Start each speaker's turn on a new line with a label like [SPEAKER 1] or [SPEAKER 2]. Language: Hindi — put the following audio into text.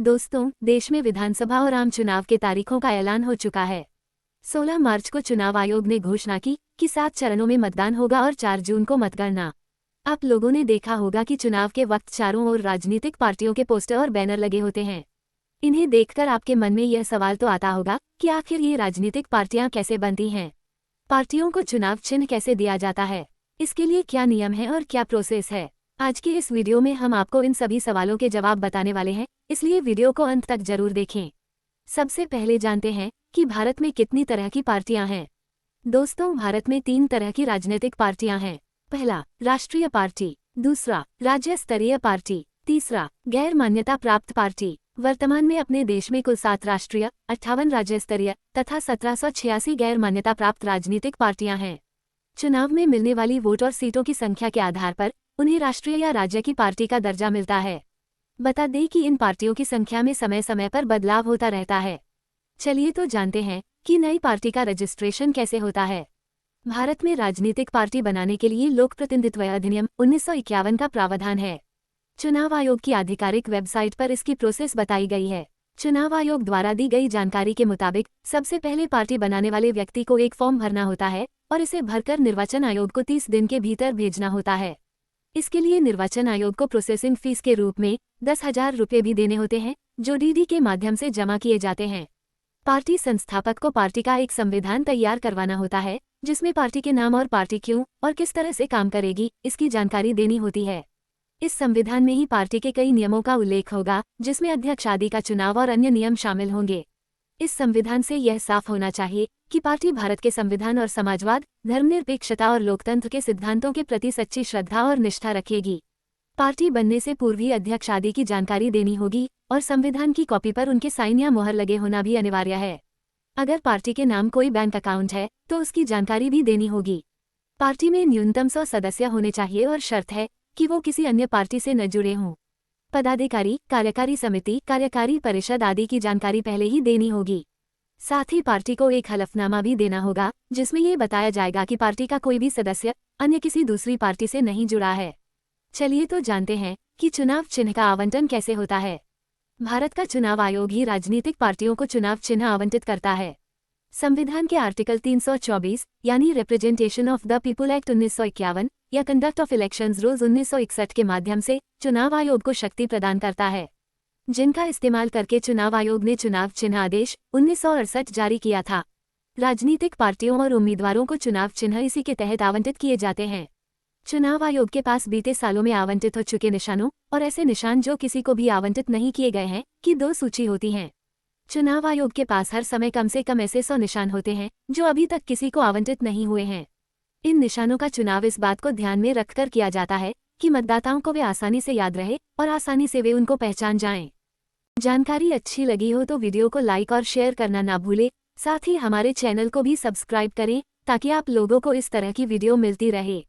[SPEAKER 1] दोस्तों, देश में विधानसभा और आम चुनाव के तारीखों का ऐलान हो चुका है। 16 मार्च को चुनाव आयोग ने घोषणा की कि 7 चरणों में मतदान होगा और 4 जून को मतगणना। आप लोगों ने देखा होगा कि चुनाव के वक्त चारों ओर राजनीतिक पार्टियों के पोस्टर और बैनर लगे होते हैं। इन्हें देखकर आपके मन में यह सवाल तो आता होगा कि आखिर ये राजनीतिक पार्टियां कैसे बनती हैं? पार्टियों को चुनाव चिन्ह कैसे दिया जाता है? इसके लिए क्या नियम है और क्या प्रोसेस है? आज की इस वीडियो में हम आपको इन सभी सवालों के जवाब बताने वाले हैं, इसलिए वीडियो को अंत तक जरूर देखें। सबसे पहले जानते हैं कि भारत में कितनी तरह की पार्टियां हैं। दोस्तों, भारत में 3 तरह की राजनीतिक पार्टियां हैं। पहला, राष्ट्रीय पार्टी। दूसरा, राज्य स्तरीय पार्टी। तीसरा, गैर मान्यता प्राप्त पार्टी। वर्तमान में अपने देश में कुल 7 राष्ट्रीय, 58 राज्य स्तरीय तथा 1786 गैर मान्यता प्राप्त राजनीतिक पार्टियां हैं। चुनाव में मिलने वाली वोट और सीटों की संख्या के आधार पर उन्हें राष्ट्रीय या राज्य की पार्टी का दर्जा मिलता है। बता दें कि इन पार्टियों की संख्या में समय समय पर बदलाव होता रहता है। चलिए तो जानते हैं कि नई पार्टी का रजिस्ट्रेशन कैसे होता है। भारत में राजनीतिक पार्टी बनाने के लिए लोक प्रतिनिधित्व अधिनियम 1951 का प्रावधान है। चुनाव आयोग की आधिकारिक वेबसाइट पर इसकी प्रोसेस बताई गई है। चुनाव आयोग द्वारा दी गई जानकारी के मुताबिक सबसे पहले पार्टी बनाने वाले व्यक्ति को एक फॉर्म भरना होता है और इसे भरकर निर्वाचन आयोग को 30 दिन के भीतर भेजना होता है। इसके लिए निर्वाचन आयोग को प्रोसेसिंग फीस के रूप में 10,000 रुपये भी देने होते हैं, जो डीडी के माध्यम से जमा किए जाते हैं। पार्टी संस्थापक को पार्टी का एक संविधान तैयार करवाना होता है, जिसमें पार्टी के नाम और पार्टी क्यों और किस तरह से काम करेगी, इसकी जानकारी देनी होती है। इस संविधान में ही पार्टी के कई नियमों का उल्लेख होगा, जिसमें अध्यक्ष आदि का चुनाव और अन्य नियम शामिल होंगे। इस संविधान से यह साफ होना चाहिए कि पार्टी भारत के संविधान और समाजवाद, धर्मनिरपेक्षता और लोकतंत्र के सिद्धांतों के प्रति सच्ची श्रद्धा और निष्ठा रखेगी। पार्टी बनने से पूर्व ही अध्यक्ष आदि की जानकारी देनी होगी और संविधान की कॉपी पर उनके साइन या मुहर लगे होना भी अनिवार्य है। अगर पार्टी के नाम कोई बैंक अकाउंट है तो उसकी जानकारी भी देनी होगी। पार्टी में न्यूनतम 100 सदस्य होने चाहिए और शर्त है कि वो किसी अन्य पार्टी से न जुड़े हों। पदाधिकारी, कार्यकारी समिति, कार्यकारी परिषद आदि की जानकारी पहले ही देनी होगी। साथ ही पार्टी को एक हलफनामा भी देना होगा, जिसमें ये बताया जाएगा कि पार्टी का कोई भी सदस्य अन्य किसी दूसरी पार्टी से नहीं जुड़ा है। चलिए तो जानते हैं कि चुनाव चिन्ह का आवंटन कैसे होता है। भारत का चुनाव आयोग ही राजनीतिक पार्टियों को चुनाव चिन्ह आवंटित करता है। संविधान के आर्टिकल 324 यानी representation of the people act 1951 या कंडक्ट ऑफ इलेक्शंस रूल्स 1961 के माध्यम से चुनाव आयोग को शक्ति प्रदान करता है, जिनका इस्तेमाल करके चुनाव आयोग ने चुनाव चिन्ह आदेश 1968 जारी किया था। राजनीतिक पार्टियों और उम्मीदवारों को चुनाव चिन्ह इसी के तहत आवंटित किए जाते हैं। चुनाव आयोग के पास बीते सालों में आवंटित हो चुके निशानों और ऐसे निशान जो किसी को भी आवंटित नहीं किए गए हैं की 2 सूची होती हैं। चुनाव आयोग के पास हर समय कम से कम ऐसे 100 निशान होते हैं जो अभी तक किसी को आवंटित नहीं हुए हैं। इन निशानों का चुनाव इस बात को ध्यान में रखकर किया जाता है कि मतदाताओं को वे आसानी से याद रहे और आसानी से वे उनको पहचान जाएं। जानकारी अच्छी लगी हो तो वीडियो को लाइक और शेयर करना ना भूलें। साथ ही हमारे चैनल को भी सब्सक्राइब करें ताकि आप लोगों को इस तरह की वीडियो मिलती रहे।